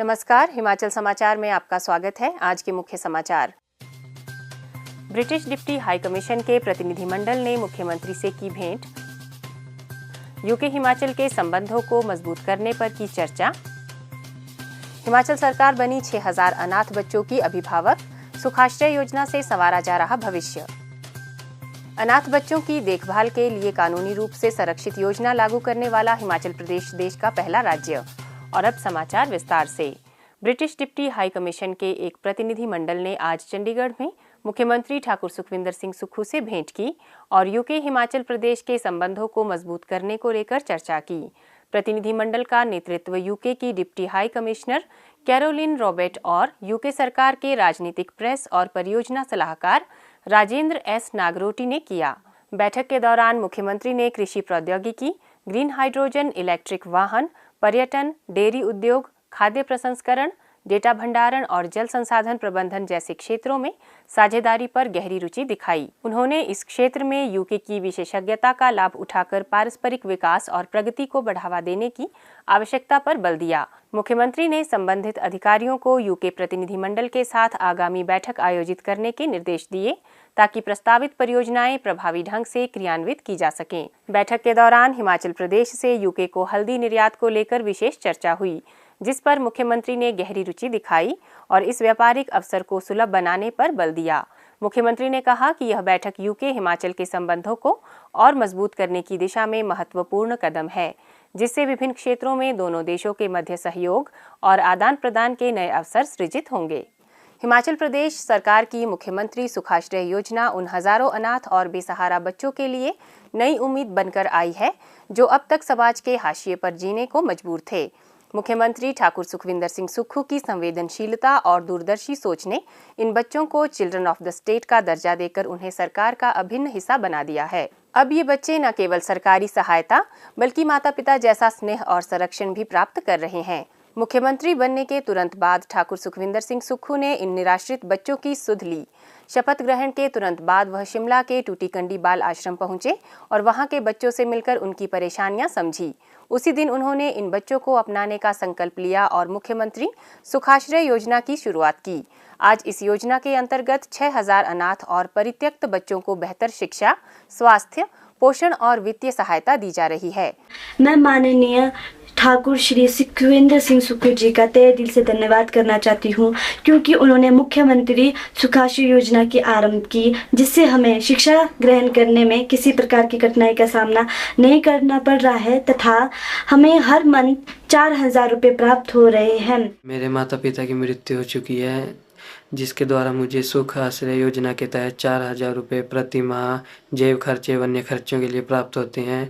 नमस्कार, हिमाचल समाचार में आपका स्वागत है। आज के मुख्य समाचार। ब्रिटिश डिप्टी हाई कमीशन के प्रतिनिधिमंडल ने मुख्यमंत्री से की भेंट। यूके हिमाचल के संबंधों को मजबूत करने पर की चर्चा। हिमाचल सरकार बनी 6000 अनाथ बच्चों की अभिभावक। सुखाश्रय योजना से संवारा जा रहा भविष्य। अनाथ बच्चों की देखभाल के लिए कानूनी रूप से संरक्षित योजना लागू करने वाला हिमाचल प्रदेश देश का पहला राज्य। और अब समाचार विस्तार से। ब्रिटिश डिप्टी हाई कमीशन के एक प्रतिनिधि मंडल ने आज चंडीगढ़ में मुख्यमंत्री ठाकुर सुखविंदर सिंह सुक्खू से भेंट की और यूके हिमाचल प्रदेश के संबंधों को मजबूत करने को लेकर चर्चा की। प्रतिनिधिमंडल का नेतृत्व यूके की deputy high commissioner Caroline Robert और यूके सरकार के राजनीतिक प्रेस और परियोजना सलाहकार राजेंद्र एस नागरोटी ने किया। बैठक के दौरान मुख्यमंत्री ने कृषि प्रौद्योगिकी, ग्रीन हाइड्रोजन, इलेक्ट्रिक वाहन, पर्यटन, डेयरी उद्योग, खाद्य प्रसंस्करण, डेटा भंडारण और जल संसाधन प्रबंधन जैसे क्षेत्रों में साझेदारी पर गहरी रुचि दिखाई। उन्होंने इस क्षेत्र में यूके की विशेषज्ञता का लाभ उठाकर पारस्परिक विकास और प्रगति को बढ़ावा देने की आवश्यकता पर बल दिया। मुख्यमंत्री ने संबंधित अधिकारियों को यूके प्रतिनिधिमंडल के साथ आगामी बैठक आयोजित करने के निर्देश दिए ताकि प्रस्तावित परियोजनाएं प्रभावी ढंग से क्रियान्वित की जा सकें। बैठक के दौरान हिमाचल प्रदेश से यूके को हल्दी निर्यात को लेकर विशेष चर्चा हुई, जिस पर मुख्यमंत्री ने गहरी रुचि दिखाई और इस व्यापारिक अवसर को सुलभ बनाने पर बल दिया। मुख्यमंत्री ने कहा कि यह बैठक यूके हिमाचल के संबंधों को और मजबूत करने की दिशा में महत्वपूर्ण कदम है, जिससे विभिन्न क्षेत्रों में दोनों देशों के मध्य सहयोग और आदान प्रदान के नए अवसर सृजित होंगे। हिमाचल प्रदेश सरकार की मुख्यमंत्री सुखाश्रय योजना उन हजारों अनाथ और बेसहारा बच्चों के लिए नई उम्मीद बनकर आई है जो अब तक समाज के हाशिए पर जीने को मजबूर थे। मुख्यमंत्री ठाकुर सुखविंदर सिंह सुक्खू की संवेदनशीलता और दूरदर्शी सोच ने इन बच्चों को चिल्ड्रन ऑफ द स्टेट का दर्जा देकर उन्हें सरकार का अभिन्न हिस्सा बना दिया है। अब ये बच्चे न केवल सरकारी सहायता बल्कि माता पिता जैसा स्नेह और संरक्षण भी प्राप्त कर रहे हैं। मुख्यमंत्री बनने के तुरंत बाद ठाकुर सुखविंदर सिंह सुक्खू ने इन निराश्रित बच्चों की सुध ली। शपथ ग्रहण के तुरंत बाद वह शिमला के टूटीकंडी बाल आश्रम पहुंचे और वहां के बच्चों से मिलकर उनकी परेशानियां समझी। उसी दिन उन्होंने इन बच्चों को अपनाने का संकल्प लिया और मुख्यमंत्री सुखाश्रय योजना की शुरुआत की। आज इस योजना के अंतर्गत 6000 अनाथ और परित्यक्त बच्चों को बेहतर शिक्षा, स्वास्थ्य, पोषण और वित्तीय सहायता दी जा रही है। मैं माननीय ठाकुर श्री सुखविंदर सिंह सुक्खू जी का तहे दिल से धन्यवाद करना चाहती हूँ, क्योंकि उन्होंने मुख्यमंत्री सुखाश्रय योजना की आरंभ की, जिससे हमें शिक्षा ग्रहण करने में किसी प्रकार की कठिनाई का सामना नहीं करना पड़ रहा है तथा हमें हर मंथ 4000 रुपये प्राप्त हो रहे हैं। मेरे माता पिता की मृत्यु हो चुकी है, जिसके द्वारा मुझे सुख आश्रय योजना के तहत 4000 रुपये प्रति माह जैव खर्चे व अन्य खर्चों के लिए प्राप्त होते हैं।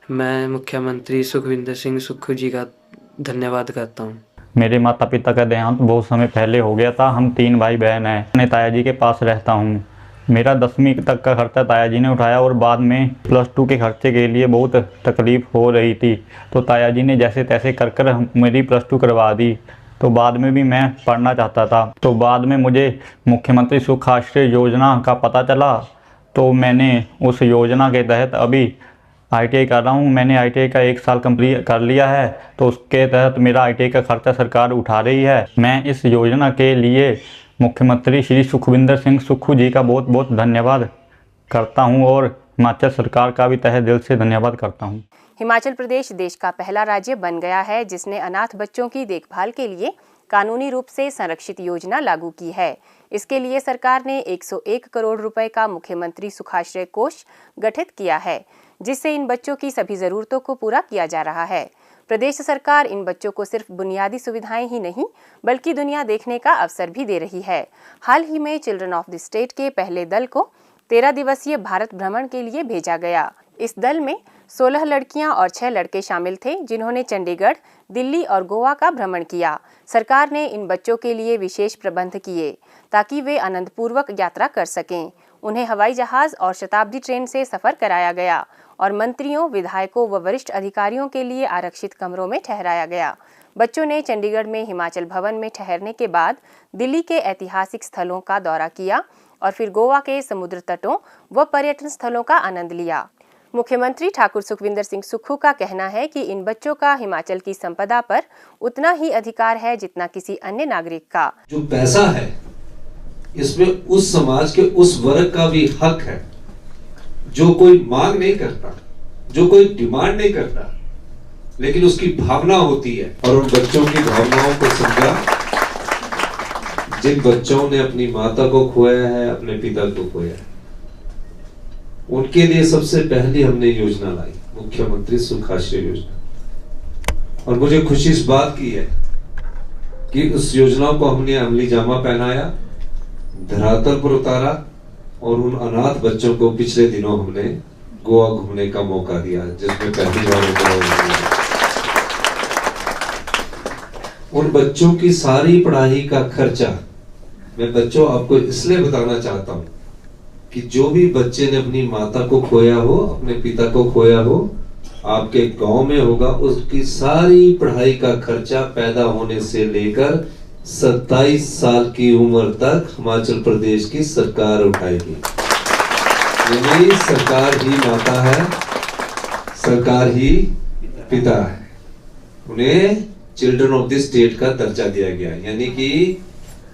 मैं मुख्यमंत्री सुखविंदर सिंह सुक्खू जी का धन्यवाद करता हूँ। मेरे माता पिता का देहांत बहुत समय पहले हो गया था। हम 3 भाई बहन हैं। मैं ताया जी के पास रहता हूँ। मेरा 10वीं तक का खर्चा ताया जी ने उठाया और बाद में +2 के खर्चे के लिए बहुत तकलीफ हो रही थी, तो ताया जी ने जैसे तैसे कर मेरी +2 करवा दी। तो बाद में भी मैं पढ़ना चाहता था, तो बाद में मुझे मुख्यमंत्री सुखाश्रय योजना का पता चला, तो मैंने उस योजना के तहत अभी ITI कर रहा हूँ। मैंने ITI का 1 साल कंप्लीट कर लिया है, तो उसके तहत मेरा ITI का खर्चा सरकार उठा रही है। मैं इस योजना के लिए मुख्यमंत्री श्री सुखविंदर सिंह सुक्खू जी का बहुत बहुत धन्यवाद करता हूँ और हिमाचल सरकार का भी तहे दिल से धन्यवाद करता हूँ। हिमाचल प्रदेश देश का पहला राज्य बन गया है जिसने अनाथ बच्चों की देखभाल के लिए कानूनी रूप से संरक्षित योजना लागू की है। इसके लिए सरकार ने 101 करोड़ रुपए का मुख्यमंत्री सुखाश्रय कोष गठित किया है, जिससे इन बच्चों की सभी जरूरतों को पूरा किया जा रहा है। प्रदेश सरकार इन बच्चों को सिर्फ बुनियादी सुविधाएं ही नहीं बल्कि दुनिया देखने का अवसर भी दे रही है। हाल ही में चिल्ड्रन ऑफ द स्टेट के पहले दल को 13 दिवसीय भारत भ्रमण के लिए भेजा गया। इस दल में 16 लड़कियां और 6 लड़के शामिल थे, जिन्होंने चंडीगढ़, दिल्ली और गोवा का भ्रमण किया। सरकार ने इन बच्चों के लिए विशेष प्रबंध किए ताकि वे आनंदपूर्वक यात्रा कर सकें। उन्हें हवाई जहाज और शताब्दी ट्रेन से सफर कराया गया और मंत्रियों, विधायकों व वरिष्ठ अधिकारियों के लिए आरक्षित कमरों में ठहराया गया। बच्चों ने चंडीगढ़ में हिमाचल भवन में ठहरने के बाद दिल्ली के ऐतिहासिक स्थलों का दौरा किया और फिर गोवा के समुद्र तटों व पर्यटन स्थलों का आनंद लिया। मुख्यमंत्री ठाकुर सुखविंदर सिंह सुक्खू का कहना है कि इन बच्चों का हिमाचल की संपदा पर उतना ही अधिकार है जितना किसी अन्य नागरिक का। जो पैसा है इसमें उस समाज के उस वर्ग का भी हक है जो कोई मांग नहीं करता, जो कोई डिमांड नहीं करता, लेकिन उसकी भावना होती है। और उन बच्चों की भावनाओं को समझा, जिन बच्चों ने अपनी माता को खोया है, अपने पिता को खोया है, उनके लिए सबसे पहले हमने योजना लाई, मुख्यमंत्री सुखाश्रय योजना। और मुझे खुशी इस बात की है कि उस योजना को हमने अमली जामा पहनाया, धरातल पर उतारा और उन अनाथ बच्चों को पिछले दिनों हमने गोवा घूमने का मौका दिया, जिसमें पहली बार उन बच्चों की सारी पढ़ाई का खर्चा मैं बच्चों आपको इसलिए बताना चाहता हूं कि जो भी बच्चे ने अपनी माता को खोया हो, अपने पिता को खोया हो, आपके गांव में होगा, उसकी सारी पढ़ाई का खर्चा पैदा होने से लेकर 27 साल की उम्र तक हिमाचल प्रदेश की सरकार उठाएगी। यानी सरकार ही माता है, सरकार ही पिता है। उन्हें चिल्ड्रन ऑफ द स्टेट का दर्जा दिया गया, यानी कि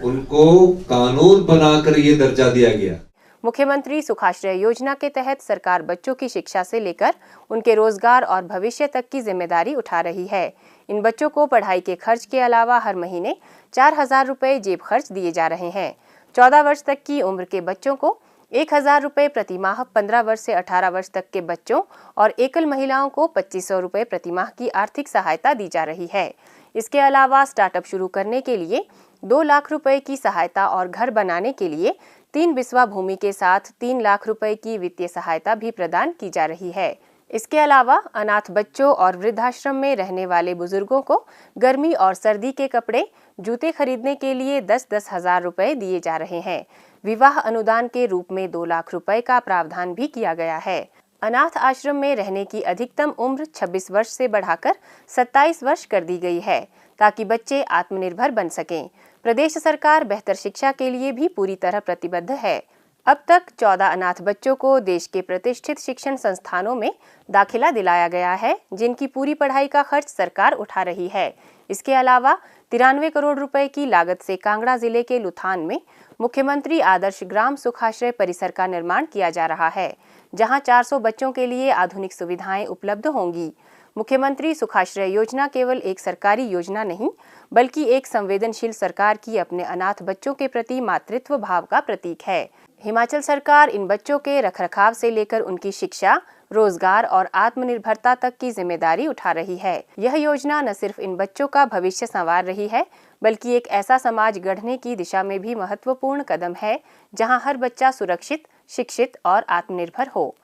उनको कानून बनाकर ये दर्जा दिया गया। मुख्यमंत्री सुखाश्रय योजना के तहत सरकार बच्चों की शिक्षा से लेकर उनके रोजगार और भविष्य तक की जिम्मेदारी उठा रही है। इन बच्चों को पढ़ाई के खर्च के अलावा हर महीने 4,000 रुपए जेब खर्च दिए जा रहे हैं। 14 वर्ष तक की उम्र के बच्चों को 1,000 रुपए प्रति माह, 15 वर्ष से 18 वर्ष तक के बच्चों और एकल महिलाओं को 2,500 रुपए प्रति माह की आर्थिक सहायता दी जा रही है। इसके अलावा स्टार्टअप शुरू करने के लिए 2 लाख रुपए की सहायता और घर बनाने के लिए 3 बिस्वा भूमि के साथ 3 लाख रुपए की वित्तीय सहायता भी प्रदान की जा रही है। इसके अलावा अनाथ बच्चों और वृद्धाश्रम में रहने वाले बुजुर्गों को गर्मी और सर्दी के कपड़े, जूते खरीदने के लिए 10-10 हजार रुपए दिए जा रहे हैं। विवाह अनुदान के रूप में 2 लाख रुपए का प्रावधान भी किया गया है। अनाथ आश्रम में रहने की अधिकतम उम्र 26 वर्ष से बढ़ाकर 27 वर्ष कर दी गई है, ताकि बच्चे आत्मनिर्भर बन सकें। प्रदेश सरकार बेहतर शिक्षा के लिए भी पूरी तरह प्रतिबद्ध है। अब तक 14 अनाथ बच्चों को देश के प्रतिष्ठित शिक्षण संस्थानों में दाखिला दिलाया गया है, जिनकी पूरी पढ़ाई का खर्च सरकार उठा रही है। इसके अलावा 93 करोड़ रुपए की लागत से कांगड़ा जिले के लुथान में मुख्यमंत्री आदर्श ग्राम सुखाश्रय परिसर का निर्माण किया जा रहा है, जहां 400 बच्चों के लिए आधुनिक सुविधाएं उपलब्ध होंगी। मुख्यमंत्री सुखाश्रय योजना केवल एक सरकारी योजना नहीं, बल्कि एक संवेदनशील सरकार की अपने अनाथ बच्चों के प्रति मातृत्व भाव का प्रतीक है। हिमाचल सरकार इन बच्चों के रखरखाव से लेकर उनकी शिक्षा, रोजगार और आत्मनिर्भरता तक की जिम्मेदारी उठा रही है। यह योजना न सिर्फ इन बच्चों का भविष्य संवार रही है, बल्कि एक ऐसा समाज गढ़ने की दिशा में भी महत्वपूर्ण कदम है, जहां हर बच्चा सुरक्षित, शिक्षित और आत्मनिर्भर हो।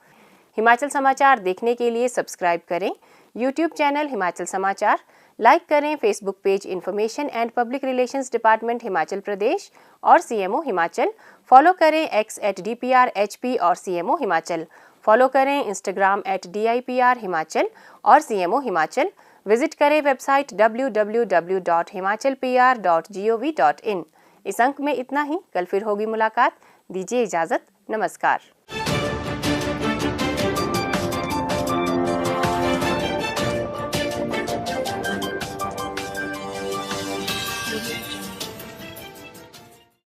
हिमाचल समाचार देखने के लिए सब्सक्राइब करें यूट्यूब चैनल हिमाचल समाचार, लाइक करें Facebook page information and public relations department Himachal Pradesh और सीएमओ हिमाचल, फॉलो करें x@DPRHP और सीएमओ हिमाचल, फॉलो करें इंस्टाग्राम @DIPR हिमाचल और सीएमओ हिमाचल, विजिट करें वेबसाइट www.himachalpr.gov.in। इस अंक में इतना ही, कल फिर होगी मुलाकात। दीजिए इजाजत, नमस्कार।